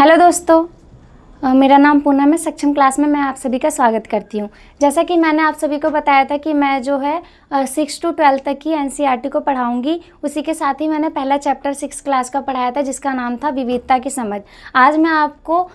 Hello दोस्तों, मेरा नाम पूनम है। सक्षम क्लास में मैं आप सभी का स्वागत करती हूँ। जैसा कि मैंने आप सभी को बताया था कि मैं जो है 6 to 12 तक की एनसीईआरटी को पढ़ाऊँगी। उसी के साथ ही मैंने पहला चैप्टर 6 क्लास का पढ़ाया था जिसका नाम था विविधता की समझ। आज मैं आपको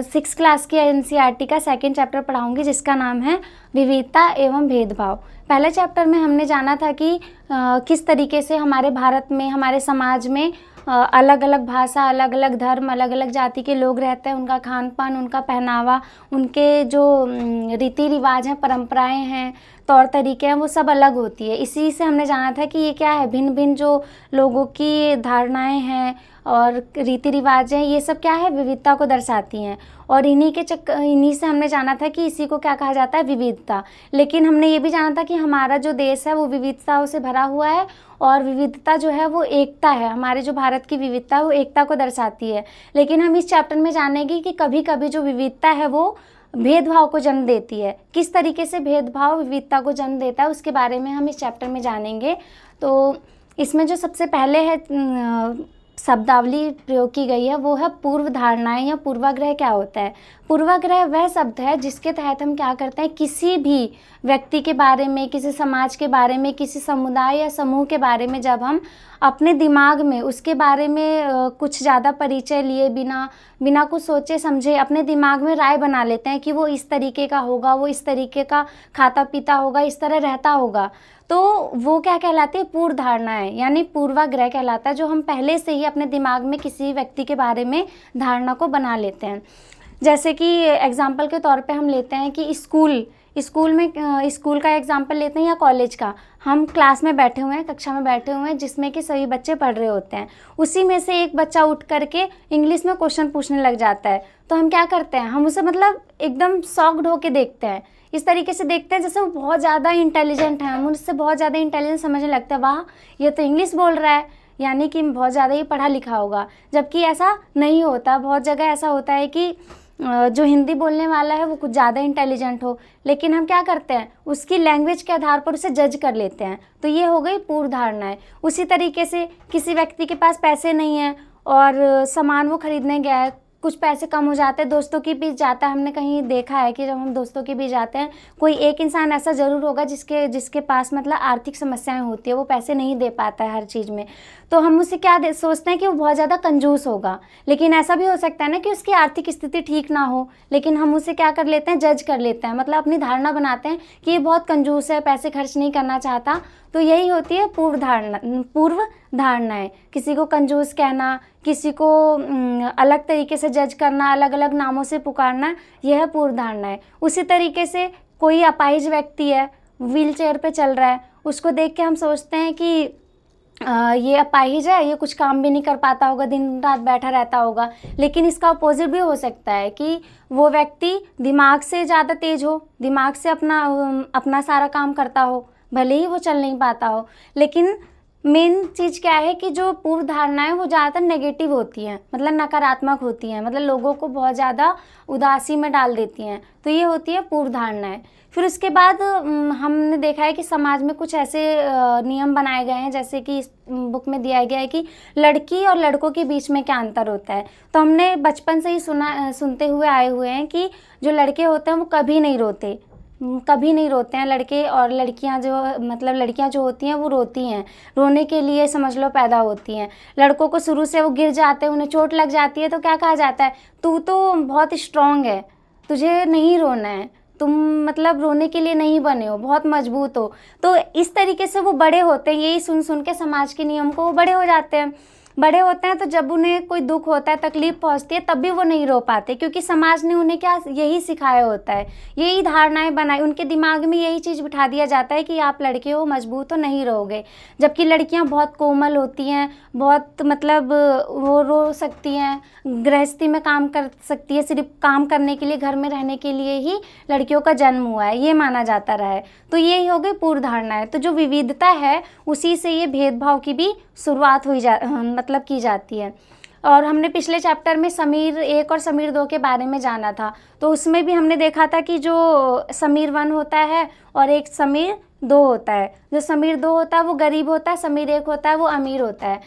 6 क्लास की एनसीईआरटी का सेकंड चैप्टर पढ़ाऊँगी जिसका नाम है विविधता एवं भेदभाव। पहले चैप्टर में हमने जाना था कि किस तरीके से हमारे भारत में, हमारे समाज में अलग अलग भाषा, अलग अलग धर्म, अलग अलग जाति के लोग रहते हैं। उनका खान पान, उनका पहनावा, उनके जो रीति रिवाज हैं, परंपराएं हैं, तौर तरीके हैं, वो सब अलग होती है। इसी से हमने जाना था कि ये क्या है, भिन्न भिन्न जो लोगों की धारणाएं हैं और रीति रिवाज हैं, ये सब क्या है, विविधता को दर्शाती हैं। और इन्हीं से हमने जाना था कि इसी को क्या कहा जाता है, विविधता। लेकिन हमने ये भी जाना था कि हमारा जो देश है वो विविधताओं से भरा हुआ है और विविधता जो है वो एकता है। हमारे जो भारत की विविधता है वो एकता को दर्शाती है। लेकिन हम इस चैप्टर में जानेंगे कि कभी कभी जो विविधता है वो भेदभाव को जन्म देती है। किस तरीके से भेदभाव विविधता को जन्म देता है उसके बारे में हम इस चैप्टर में जानेंगे। तो इसमें जो सबसे पहले है शब्दावली प्रयोग की गई है वो है पूर्व धारणाएं या पूर्वाग्रह। क्या होता है? पूर्वाग्रह वह शब्द है जिसके तहत हम क्या करते हैं, किसी भी व्यक्ति के बारे में, किसी समाज के बारे में, किसी समुदाय या समूह के बारे में जब हम अपने दिमाग में उसके बारे में कुछ ज़्यादा परिचय लिए बिना कुछ सोचे समझे अपने दिमाग में राय बना लेते हैं कि वो इस तरीके का होगा, वो इस तरीके का खाता पीता होगा, इस तरह रहता होगा, तो वो क्या कहलाती है, पूर्व धारणाएं यानी पूर्वाग्रह कहलाता है। जो हम पहले से ही अपने दिमाग में किसी व्यक्ति के बारे में धारणा को बना लेते हैं। जैसे कि एग्जाम्पल के तौर पे हम लेते हैं कि स्कूल का एग्जाम्पल लेते हैं या कॉलेज का। हम क्लास में बैठे हुए हैं, कक्षा में बैठे हुए हैं जिसमें कि सभी बच्चे पढ़ रहे होते हैं। उसी में से एक बच्चा उठ करके इंग्लिश में क्वेश्चन पूछने लग जाता है, तो हम क्या करते हैं, हम उसे मतलब एकदम शॉक्ड होके देखते हैं। इस तरीके से देखते हैं जैसे वो बहुत ज़्यादा इंटेलिजेंट है, हम उससे बहुत ज़्यादा इंटेलिजेंट समझने लगता है, वाह ये तो इंग्लिश बोल रहा है, यानी कि बहुत ज़्यादा ही पढ़ा लिखा होगा। जबकि ऐसा नहीं होता। बहुत जगह ऐसा होता है कि जो हिंदी बोलने वाला है वो कुछ ज़्यादा इंटेलिजेंट हो, लेकिन हम क्या करते हैं, उसकी लैंग्वेज के आधार पर उसे जज कर लेते हैं। तो ये हो गई पूर्व धारणाएं। उसी तरीके से किसी व्यक्ति के पास पैसे नहीं हैं और सामान वो खरीदने गया है, कुछ पैसे कम हो जाते हैं, दोस्तों के बीच जाता है। हमने कहीं देखा है कि जब हम दोस्तों के बीच जाते हैं, कोई एक इंसान ऐसा ज़रूर होगा जिसके पास मतलब आर्थिक समस्याएं होती है, वो पैसे नहीं दे पाता है हर चीज़ में। तो हम उसे क्या सोचते हैं कि वो बहुत ज़्यादा कंजूस होगा। लेकिन ऐसा भी हो सकता है ना कि उसकी आर्थिक स्थिति ठीक ना हो, लेकिन हम उसे क्या कर लेते हैं, जज कर लेते हैं, मतलब अपनी धारणा बनाते हैं कि ये बहुत कंजूस है, पैसे खर्च नहीं करना चाहता। तो यही होती है पूर्व धारणाएं। किसी को कंजूस कहना, किसी को अलग तरीके से जज करना, अलग अलग नामों से पुकारना, यह है पूर्व धारणाएं। उसी तरीके से कोई अपाहिज व्यक्ति है, व्हील चेयर पे चल रहा है, उसको देख के हम सोचते हैं कि ये अपाहिज है, ये कुछ काम भी नहीं कर पाता होगा, दिन रात बैठा रहता होगा। लेकिन इसका अपोजिट भी हो सकता है कि वो व्यक्ति दिमाग से ज़्यादा तेज हो, दिमाग से अपना सारा काम करता हो, भले ही वो चल नहीं पाता हो। लेकिन मेन चीज़ क्या है कि जो पूर्व धारणाएं वो ज़्यादातर नेगेटिव होती हैं, मतलब नकारात्मक होती हैं, मतलब लोगों को बहुत ज़्यादा उदासी में डाल देती हैं। तो ये होती है पूर्व धारणाएं। फिर उसके बाद हमने देखा है कि समाज में कुछ ऐसे नियम बनाए गए हैं, जैसे कि इस बुक में दिया गया है कि लड़की और लड़कों के बीच में क्या अंतर होता है। तो हमने बचपन से ही सुनते हुए आए हुए हैं कि जो लड़के होते हैं वो कभी नहीं रोते हैं लड़के, और लड़कियां जो होती हैं वो रोती हैं, रोने के लिए समझ लो पैदा होती हैं। लड़कों को शुरू से वो गिर जाते हैं, उन्हें चोट लग जाती है, तो क्या कहा जाता है, तू तो बहुत स्ट्रांग है, तुझे नहीं रोना है, तुम मतलब रोने के लिए नहीं बने हो, बहुत मजबूत हो। तो इस तरीके से वो बड़े होते हैं, यही सुन के समाज के नियम को वो बड़े होते हैं। तो जब उन्हें कोई दुख होता है, तकलीफ पहुंचती है, तब भी वो नहीं रो पाते, क्योंकि समाज ने उन्हें क्या यही सिखाया होता है, यही धारणाएं बनाई, उनके दिमाग में यही चीज़ बिठा दिया जाता है कि आप लड़के हो, मजबूत हो, नहीं रोगे। जबकि लड़कियां बहुत कोमल होती हैं, बहुत मतलब वो रो सकती हैं, गृहस्थी में काम कर सकती है, सिर्फ काम करने के लिए, घर में रहने के लिए ही लड़कियों का जन्म हुआ है, ये माना जाता रहा है। तो यही हो गई पूर्व धारणाएं। तो जो विविधता है उसी से ये भेदभाव की भी शुरुआत मतलब की जाती है। और हमने पिछले चैप्टर में समीर 1 और समीर 2 के बारे में जाना था, तो उसमें भी हमने देखा था कि जो समीर 1 होता है और एक समीर 2 होता है। जो समीर 2 होता है वो गरीब होता है, समीर 1 होता है वो अमीर होता है।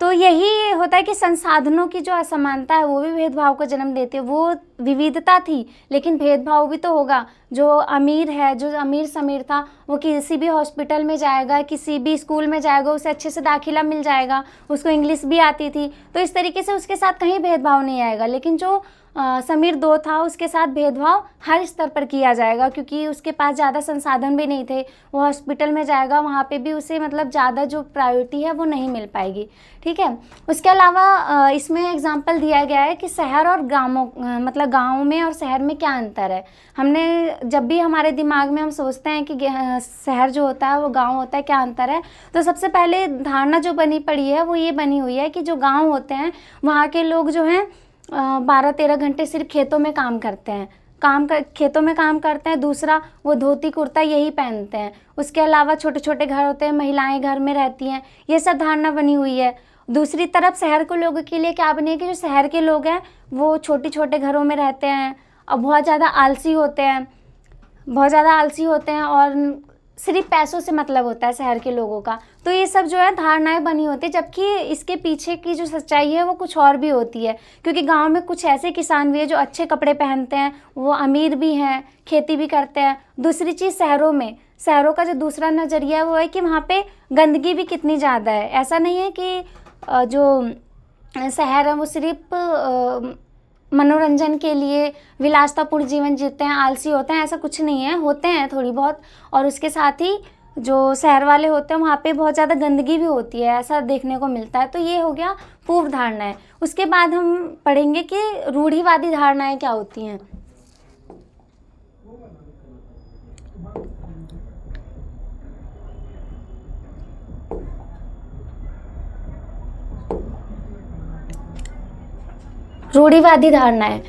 तो यही होता है कि संसाधनों की जो असमानता है वो भी भेदभाव को जन्म देती है। वो विविधता थी लेकिन भेदभाव भी तो होगा। जो अमीर है, जो अमीर समीर था, वो किसी भी हॉस्पिटल में जाएगा, किसी भी स्कूल में जाएगा, उसे अच्छे से दाखिला मिल जाएगा, उसको इंग्लिश भी आती थी, तो इस तरीके से उसके साथ कहीं भेदभाव नहीं आएगा। लेकिन जो समीर 2 था उसके साथ भेदभाव हर स्तर पर किया जाएगा, क्योंकि उसके पास ज़्यादा संसाधन भी नहीं थे। वो हॉस्पिटल में जाएगा, वहाँ पे भी उसे मतलब ज़्यादा जो प्रायोरिटी है वो नहीं मिल पाएगी। ठीक है। उसके अलावा इसमें एग्जाम्पल दिया गया है कि शहर और गाँवों मतलब गाँव में और शहर में क्या अंतर है। हमने जब भी हमारे दिमाग में हम सोचते हैं कि शहर जो होता है वो गाँव होता है, क्या अंतर है, तो सबसे पहले धारणा जो बनी पड़ी है वो ये बनी हुई है कि जो गाँव होते हैं वहाँ के लोग जो हैं 12-13 घंटे सिर्फ खेतों में काम करते हैं, खेतों में काम करते हैं। दूसरा, वो धोती कुर्ता यही पहनते हैं। उसके अलावा छोटे छोटे घर होते हैं, महिलाएं घर में रहती हैं, ये सब धारणा बनी हुई है। दूसरी तरफ शहर के लोगों के लिए क्या बनी है कि जो शहर के लोग हैं वो छोटे छोटे घरों में रहते हैं और बहुत ज़्यादा आलसी होते हैं और सिर्फ पैसों से मतलब होता है शहर के लोगों का। तो ये सब जो है धारणाएं बनी होती है, जबकि इसके पीछे की जो सच्चाई है वो कुछ और भी होती है। क्योंकि गांव में कुछ ऐसे किसान भी हैं जो अच्छे कपड़े पहनते हैं, वो अमीर भी हैं, खेती भी करते हैं। दूसरी चीज़, शहरों का जो दूसरा नज़रिया है वो है कि वहाँ पे गंदगी भी कितनी ज़्यादा है। ऐसा नहीं है कि जो शहर है वो सिर्फ मनोरंजन के लिए विलासतापूर्ण जीवन जीते हैं, आलसी होते हैं, ऐसा कुछ नहीं है, होते हैं थोड़ी बहुत। और उसके साथ ही जो शहर वाले होते हैं वहाँ पे बहुत ज़्यादा गंदगी भी होती है, ऐसा देखने को मिलता है। तो ये हो गया पूर्व धारणाएं। उसके बाद हम पढ़ेंगे कि रूढ़िवादी धारणाएं क्या होती हैं। रूढ़िवादी धारणाएं,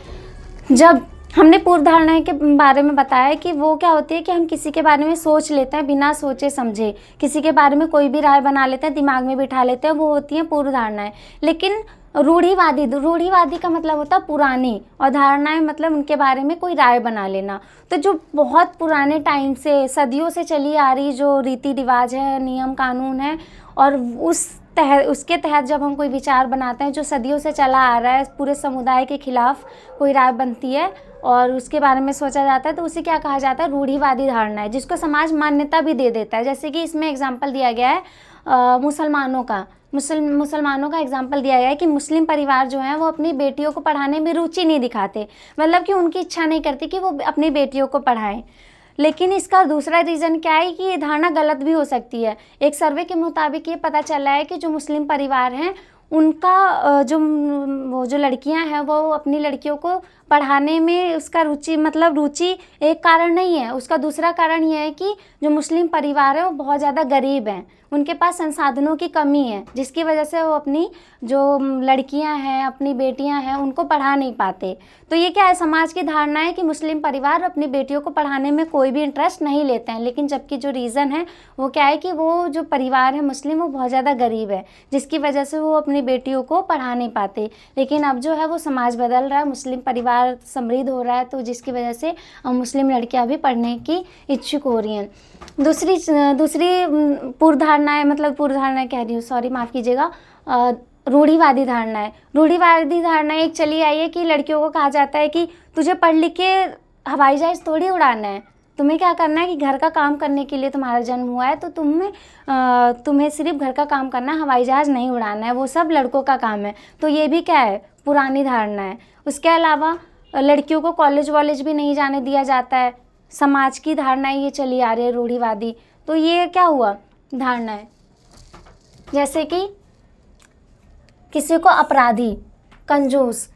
जब हमने पूर्व धारणाएं के बारे में बताया कि वो क्या होती है कि हम किसी के बारे में सोच लेते हैं बिना सोचे समझे, किसी के बारे में कोई भी राय बना लेते हैं, दिमाग में बिठा लेते हैं, वो होती हैं पूर्व धारणाएं। लेकिन रूढ़िवादी का मतलब होता है पुरानी, और धारणाएं मतलब उनके बारे में कोई राय बना लेना। तो जो बहुत पुराने टाइम से, सदियों से चली आ रही जो रीति रिवाज है, नियम कानून है, और उसके तहत जब हम कोई विचार बनाते हैं जो सदियों से चला आ रहा है, पूरे समुदाय के खिलाफ कोई राय बनती है और उसके बारे में सोचा जाता है, तो उसे क्या कहा जाता है, रूढ़िवादी धारणा है, जिसको समाज मान्यता भी दे देता है। जैसे कि इसमें एग्जाम्पल दिया गया है मुसलमानों का एग्जाम्पल दिया गया है कि मुस्लिम परिवार जो है वो अपनी बेटियों को पढ़ाने में रुचि नहीं दिखाते, मतलब कि उनकी इच्छा नहीं करती कि वो अपनी बेटियों को पढ़ाएं। लेकिन इसका दूसरा रीज़न क्या है कि ये धारणा गलत भी हो सकती है। एक सर्वे के मुताबिक ये पता चला है कि जो मुस्लिम परिवार हैं उनका जो लड़कियां हैं वो अपनी लड़कियों को पढ़ाने में उसका रुचि एक कारण नहीं है। उसका दूसरा कारण ये है कि जो मुस्लिम परिवार है वो बहुत ज़्यादा गरीब हैं, उनके पास संसाधनों की कमी है, जिसकी वजह से वो अपनी जो लड़कियां हैं, अपनी बेटियां हैं, उनको पढ़ा नहीं पाते। तो ये क्या है, समाज की धारणा है कि मुस्लिम परिवार अपनी बेटियों को पढ़ाने में कोई भी इंटरेस्ट नहीं लेते हैं। लेकिन जबकि जो रीज़न है वो क्या है कि वो जो परिवार है मुस्लिम, वो बहुत ज़्यादा गरीब है, जिसकी वजह से वो अपनी बेटियों को पढ़ा नहीं पाते। लेकिन अब जो है वो समाज बदल रहा है, मुस्लिम परिवार समृद्ध हो रहा है, तो जिसकी वजह से मुस्लिम लड़कियां भी पढ़ने की इच्छुक हो रही हैं। दूसरी पूर्व धारणाएं कह रही हूँ, सॉरी माफ़ कीजिएगा, रूढ़िवादी धारणा एक चली आई है कि लड़कियों को कहा जाता है कि तुझे पढ़ लिख के हवाई जहाज थोड़ी उड़ाना है, तुम्हें क्या करना है कि घर का काम करने के लिए तुम्हारा जन्म हुआ है, तो तुम्हें सिर्फ घर का काम करना है, हवाई जहाज नहीं उड़ाना है, वो सब लड़कों का काम है। तो ये भी क्या है, पुरानी धारणा है। उसके अलावा लड़कियों को कॉलेज वॉलेज भी नहीं जाने दिया जाता है, समाज की धारणाएं ये चली आ रही है रूढ़िवादी। तो ये क्या हुआ, धारणाएं जैसे कि किसी को अपराधी, कंजूस,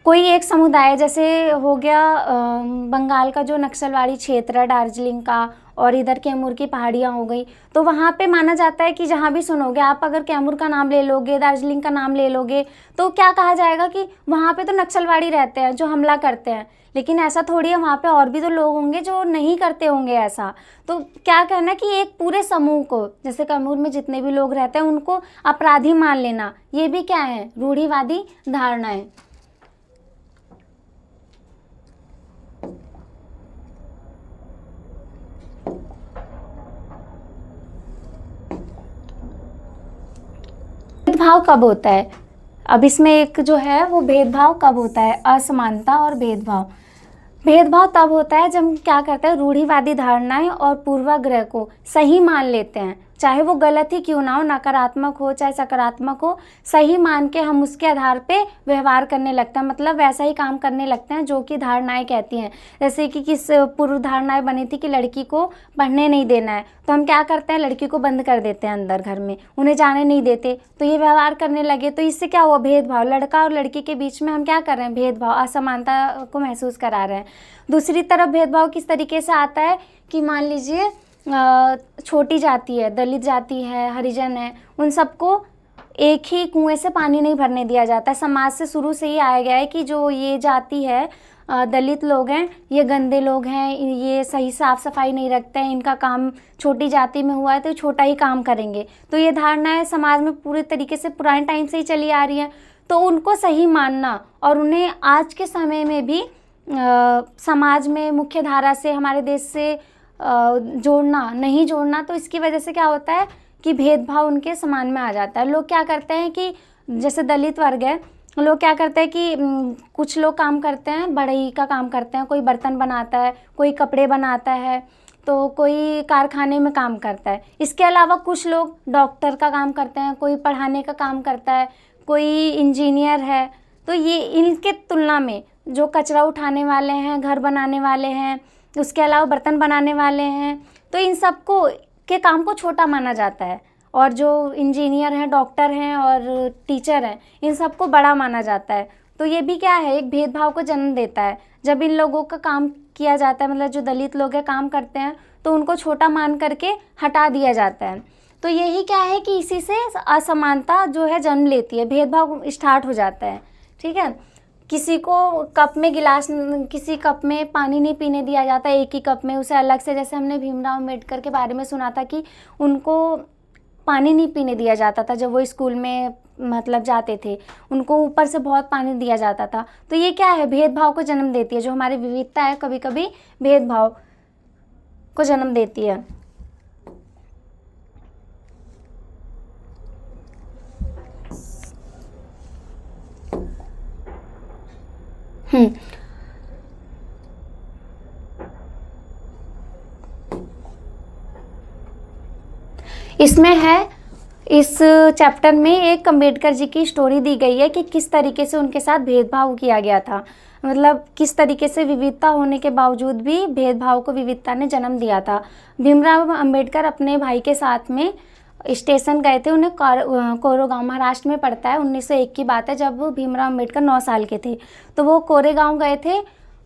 कोई एक समुदाय जैसे हो गया बंगाल का जो नक्सलवाड़ी क्षेत्र है, दार्जिलिंग का, और इधर कैमूर की पहाड़ियाँ हो गई, तो वहाँ पे माना जाता है कि जहाँ भी सुनोगे आप, अगर कैमूर का नाम ले लोगे, दार्जिलिंग का नाम ले लोगे, तो क्या कहा जाएगा कि वहाँ पे तो नक्सलवाड़ी रहते हैं जो हमला करते हैं। लेकिन ऐसा थोड़ी है, वहाँ पे और भी तो लोग होंगे जो नहीं करते होंगे ऐसा। तो क्या कहना कि एक पूरे समूह को, जैसे कैमूर में जितने भी लोग रहते हैं उनको अपराधी मान लेना, ये भी क्या है, रूढ़िवादी धारणा है। भेदभाव कब होता है? अब इसमें एक जो है वो भेदभाव कब होता है, असमानता और भेदभाव। भेदभाव तब होता है जब हम क्या करते हैं, रूढ़िवादी धारणाएं और पूर्वाग्रह को सही मान लेते हैं, चाहे वो गलत ही क्यों ना हो, नकारात्मक हो चाहे सकारात्मक हो, सही मान के हम उसके आधार पे व्यवहार करने लगते हैं, मतलब वैसा ही काम करने लगते हैं जो कि धारणाएं कहती हैं। जैसे कि किस पूर्व धारणाएं बनी थी कि लड़की को पढ़ने नहीं देना है, तो हम क्या करते हैं, लड़की को बंद कर देते हैं अंदर घर में, उन्हें जाने नहीं देते, तो ये व्यवहार करने लगे। तो इससे क्या हुआ, भेदभाव, लड़का और लड़की के बीच में हम क्या कर रहे हैं, भेदभाव, असमानता को महसूस करा रहे हैं। दूसरी तरफ भेदभाव किस तरीके से आता है कि मान लीजिए छोटी जाति है, दलित जाति है, हरिजन है, उन सबको एक ही कुएं से पानी नहीं भरने दिया जाता। समाज से शुरू से ही आया गया है कि जो ये जाति है, दलित लोग हैं, ये गंदे लोग हैं, ये सही साफ सफाई नहीं रखते हैं, इनका काम छोटी जाति में हुआ है तो छोटा ही काम करेंगे। तो ये धारणाएं समाज में पूरे तरीके से पुराने टाइम से ही चली आ रही हैं। तो उनको सही मानना और उन्हें आज के समय में भी समाज में मुख्य धारा से, हमारे देश से जोड़ना, नहीं जोड़ना, तो इसकी वजह से क्या होता है कि भेदभाव उनके समान में आ जाता है। लोग क्या करते हैं कि जैसे दलित वर्ग है, लोग क्या करते हैं कि कुछ लोग काम करते हैं, बढ़ई का काम करते हैं, कोई बर्तन बनाता है, कोई कपड़े बनाता है, तो कोई कारखाने में काम करता है। इसके अलावा कुछ लोग डॉक्टर का काम करते हैं, कोई पढ़ाने का काम करता है, कोई इंजीनियर है। तो ये इनके तुलना में जो कचरा उठाने वाले हैं, घर बनाने वाले हैं, उसके अलावा बर्तन बनाने वाले हैं, तो इन सबको के काम को छोटा माना जाता है। और जो इंजीनियर हैं, डॉक्टर हैं और टीचर हैं, इन सबको बड़ा माना जाता है। तो ये भी क्या है, एक भेदभाव को जन्म देता है। जब इन लोगों का काम किया जाता है, मतलब जो दलित लोग हैं काम करते हैं, तो उनको छोटा मान करके हटा दिया जाता है। तो यही क्या है कि इसी से असमानता जो है जन्म लेती है, भेदभाव स्टार्ट हो जाता है। ठीक है, किसी को कप में गिलास, किसी कप में पानी नहीं पीने दिया जाता, एक ही कप में, उसे अलग से, जैसे हमने भीमराव अम्बेडकर के बारे में सुना था कि उनको पानी नहीं पीने दिया जाता था जब वो स्कूल में मतलब जाते थे, उनको ऊपर से बहुत पानी दिया जाता था। तो ये क्या है, भेदभाव को जन्म देती है। जो हमारी विविधता है कभी कभी भेदभाव को जन्म देती है। इसमें है, इस चैप्टर में एक अम्बेडकर जी की स्टोरी दी गई है कि किस तरीके से उनके साथ भेदभाव किया गया था, मतलब किस तरीके से विविधता होने के बावजूद भी भेदभाव को विविधता ने जन्म दिया था। भीमराव अम्बेडकर अपने भाई के साथ में स्टेशन गए थे, उन्हें कोरेगांव, महाराष्ट्र में पड़ता है, 1901 की बात है, जब भीमराव अम्बेडकर 9 साल के थे। तो वो कोरेगांव गए थे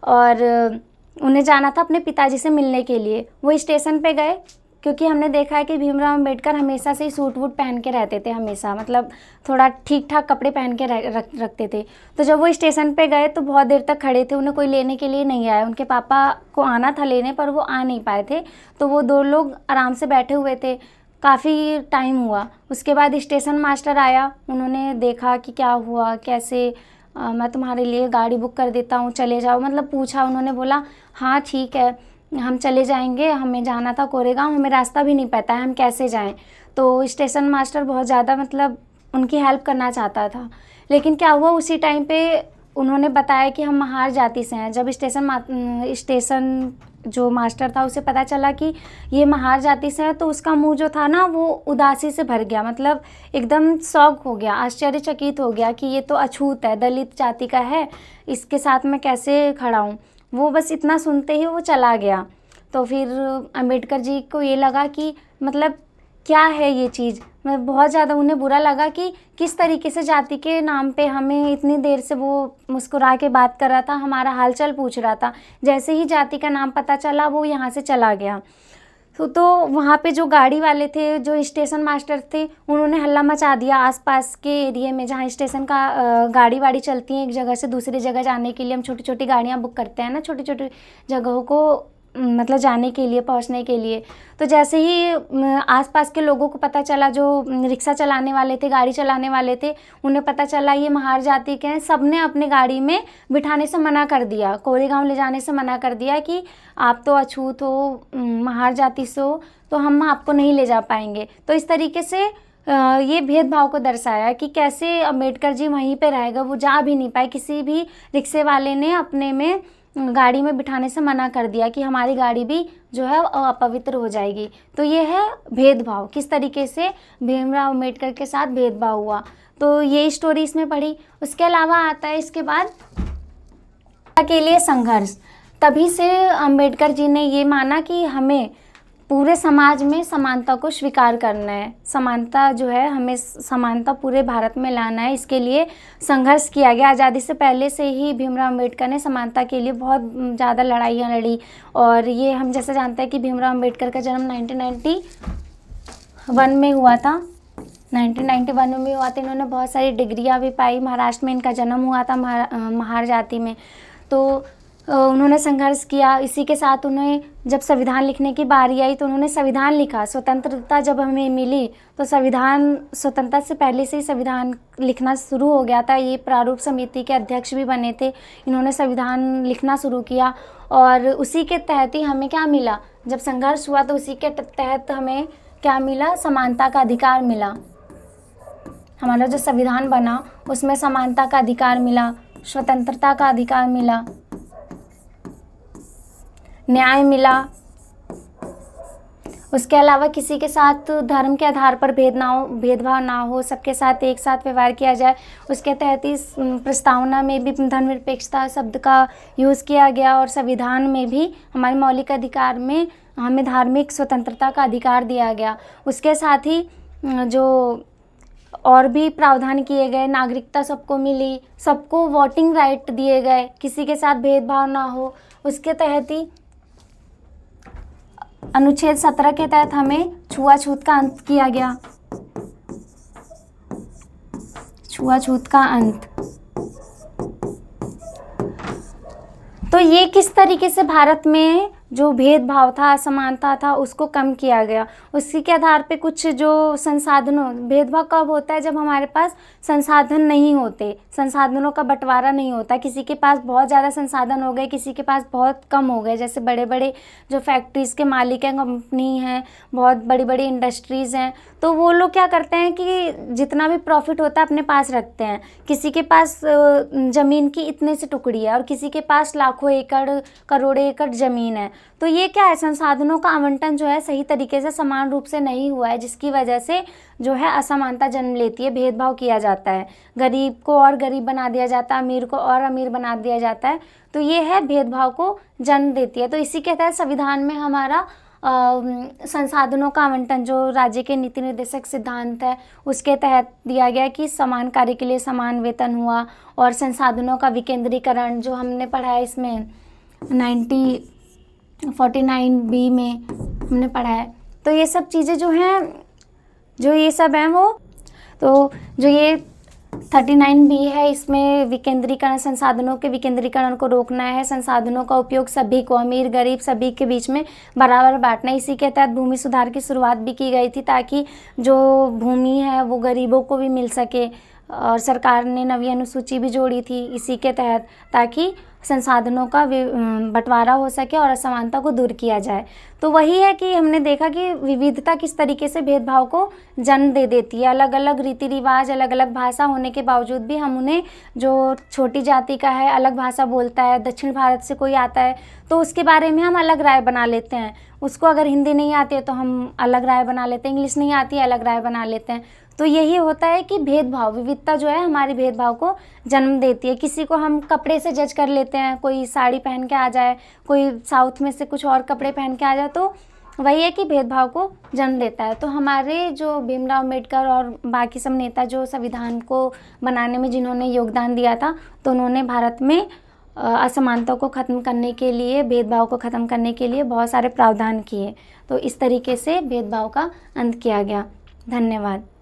और उन्हें जाना था अपने पिताजी से मिलने के लिए। वो स्टेशन पे गए, क्योंकि हमने देखा है कि भीमराव अम्बेडकर हमेशा से ही सूट वूट पहन के रहते थे, हमेशा मतलब थोड़ा ठीक ठाक कपड़े पहन के रखते थे। तो जब वो स्टेशन पे गए तो बहुत देर तक खड़े थे, उन्हें कोई लेने के लिए नहीं आया। उनके पापा को आना था लेने, पर वो आ नहीं पाए थे। तो वो 2 लोग आराम से बैठे हुए थे, काफ़ी टाइम हुआ। उसके बाद स्टेशन मास्टर आया, उन्होंने देखा कि क्या हुआ, कैसे, मैं तुम्हारे लिए गाड़ी बुक कर देता हूँ, चले जाओ, मतलब पूछा। उन्होंने बोला हाँ ठीक है, हम चले जाएंगे, हमें जाना था कोरेगांव, हमें रास्ता भी नहीं पता है, हम कैसे जाएं। तो स्टेशन मास्टर बहुत ज़्यादा मतलब उनकी हेल्प करना चाहता था, लेकिन क्या हुआ, उसी टाइम पे उन्होंने बताया कि हम महार जाति से हैं। जब स्टेशन जो मास्टर था उसे पता चला कि ये महार जाति से है, तो उसका मुंह जो था ना वो उदासी से भर गया, मतलब एकदम शॉक हो गया, आश्चर्यचकित हो गया कि ये तो अछूत है, दलित जाति का है, इसके साथ मैं कैसे खड़ा हूँ। वो बस इतना सुनते ही वो चला गया। तो फिर अम्बेडकर जी को ये लगा कि मतलब क्या है ये चीज़, मतलब बहुत ज़्यादा उन्हें बुरा लगा कि किस तरीके से जाति के नाम पे हमें इतनी देर से वो मुस्कुरा के बात कर रहा था, हमारा हालचाल पूछ रहा था। जैसे ही जाति का नाम पता चला वो यहाँ से चला गया। तो वहाँ पे जो गाड़ी वाले थे, जो स्टेशन मास्टर थे, उन्होंने हल्ला मचा दिया आसपास के एरिया में, जहाँ स्टेशन का गाड़ी वाड़ी चलती हैं एक जगह से दूसरी जगह जाने के लिए। हम छोटी छोटी गाड़ियाँ बुक करते हैं ना, छोटी छोटी जगहों को मतलब जाने के लिए, पहुंचने के लिए। तो जैसे ही आसपास के लोगों को पता चला, जो रिक्शा चलाने वाले थे, गाड़ी चलाने वाले थे, उन्हें पता चला ये महार जाति के हैं, सबने अपने गाड़ी में बिठाने से मना कर दिया, कोरेगांव ले जाने से मना कर दिया कि आप तो अछूत हो, महार जाति से हो, तो हम आपको नहीं ले जा पाएंगे। तो इस तरीके से ये भेदभाव को दर्शाया कि कैसे अम्बेडकर जी वहीं पे रह गए, वो जा भी नहीं पाए। किसी भी रिक्शे वाले ने अपने में गाड़ी में बिठाने से मना कर दिया कि हमारी गाड़ी भी जो है अपवित्र हो जाएगी। तो ये है भेदभाव, किस तरीके से भीमराव अम्बेडकर के साथ भेदभाव हुआ। तो ये स्टोरी इसमें पढ़ी। उसके अलावा आता है इसके बाद के लिए संघर्ष। तभी से अम्बेडकर जी ने ये माना कि हमें पूरे समाज में समानता को स्वीकार करना है, समानता जो है हमें समानता पूरे भारत में लाना है। इसके लिए संघर्ष किया गया। आज़ादी से पहले से ही भीमराव अम्बेडकर ने समानता के लिए बहुत ज़्यादा लड़ाइयाँ लड़ी। और ये हम जैसे जानते हैं कि भीमराव अम्बेडकर का जन्म 1991 में हुआ था। 1991 में हुआ था। इन्होंने बहुत सारी डिग्रियाँ भी पाई। महाराष्ट्र में इनका जन्म हुआ था, महार जाति में। तो उन्होंने संघर्ष किया। इसी के साथ उन्हें जब संविधान लिखने की बारी आई तो उन्होंने संविधान लिखा। स्वतंत्रता जब हमें मिली तो संविधान, स्वतंत्रता से पहले से ही संविधान लिखना शुरू हो गया था। ये प्रारूप समिति के अध्यक्ष भी बने थे। इन्होंने संविधान लिखना शुरू किया और उसी के तहत ही हमें क्या मिला, जब संघर्ष हुआ तो उसी के तहत हमें क्या मिला, समानता का अधिकार मिला। हमारा जो संविधान बना उसमें समानता का अधिकार मिला, स्वतंत्रता का अधिकार मिला, न्याय मिला। उसके अलावा किसी के साथ धर्म के आधार पर भेदभाव ना हो, सबके साथ एक साथ व्यवहार किया जाए। उसके तहत इस प्रस्तावना में भी धर्मनिरपेक्षता शब्द का यूज़ किया गया और संविधान में भी हमारे मौलिक अधिकार में हमें धार्मिक स्वतंत्रता का अधिकार दिया गया। उसके साथ ही जो और भी प्रावधान किए गए, नागरिकता सबको मिली, सबको वोटिंग राइट दिए गए, किसी के साथ भेदभाव ना हो। उसके तहत ही अनुच्छेद 17 के तहत हमें छुआछूत का अंत किया गया, छुआछूत का अंत। तो ये किस तरीके से भारत में जो भेदभाव था, असमानता था, उसको कम किया गया। उसी के आधार पे कुछ जो संसाधनों, भेदभाव कब होता है, जब हमारे पास संसाधन नहीं होते, संसाधनों का बंटवारा नहीं होता। किसी के पास बहुत ज़्यादा संसाधन हो गए, किसी के पास बहुत कम हो गए। जैसे बड़े बड़े जो फैक्ट्रीज़ के मालिक हैं, कंपनी हैं, बहुत बड़ी बड़ी इंडस्ट्रीज़ हैं, तो वो लोग क्या करते हैं कि जितना भी प्रॉफिट होता है अपने पास रखते हैं। किसी के पास ज़मीन की इतने से टुकड़ी है और किसी के पास लाखों एकड़, करोड़ों एकड़ ज़मीन है। तो ये क्या है, संसाधनों का आवंटन जो है सही तरीके से समान रूप से नहीं हुआ है, जिसकी वजह से जो है असमानता जन्म लेती है, भेदभाव किया जाता है। गरीब को और गरीब बना दिया जाता है, अमीर को और अमीर बना दिया जाता है। तो ये है भेदभाव को जन्म देती है। तो इसी के तहत संविधान में हमारा संसाधनों का आवंटन जो राज्य के नीति निर्देशक सिद्धांत है उसके तहत दिया गया कि समान कार्य के लिए समान वेतन हुआ। और संसाधनों का विकेंद्रीकरण जो हमने पढ़ा है इसमें 49B में हमने पढ़ा है। तो ये सब चीज़ें जो हैं, जो ये सब हैं वो, तो जो ये 39B है इसमें विकेंद्रीकरण, संसाधनों के विकेंद्रीकरण को रोकना है। संसाधनों का उपयोग सभी को, अमीर गरीब सभी के बीच में बराबर बांटना है। इसी के तहत भूमि सुधार की शुरुआत भी की गई थी ताकि जो भूमि है वो गरीबों को भी मिल सके। और सरकार ने नवी अनुसूची भी जोड़ी थी इसी के तहत, ताकि संसाधनों का बंटवारा हो सके और असमानता को दूर किया जाए। तो वही है कि हमने देखा कि विविधता किस तरीके से भेदभाव को जन्म दे देती है। अलग अलग रीति रिवाज, अलग अलग भाषा होने के बावजूद भी हम उन्हें, जो छोटी जाति का है, अलग भाषा बोलता है, दक्षिण भारत से कोई आता है तो उसके बारे में हम अलग राय बना लेते हैं। उसको अगर हिंदी नहीं आती है तो हम अलग राय बना लेते हैं, इंग्लिश नहीं आती है अलग राय बना लेते हैं। तो यही होता है कि भेदभाव, विविधता जो है हमारे भेदभाव को जन्म देती है। किसी को हम कपड़े से जज कर लेते हैं, कोई साड़ी पहन के आ जाए, कोई साउथ में से कुछ और कपड़े पहन के आ जाए, तो वही है कि भेदभाव को जन्म देता है। तो हमारे जो भीमराव अम्बेडकर और बाकी सब नेता जो संविधान को बनाने में जिन्होंने योगदान दिया था, तो उन्होंने भारत में असमानता को ख़त्म करने के लिए, भेदभाव को ख़त्म करने के लिए बहुत सारे प्रावधान किए। तो इस तरीके से भेदभाव का अंत किया गया। धन्यवाद।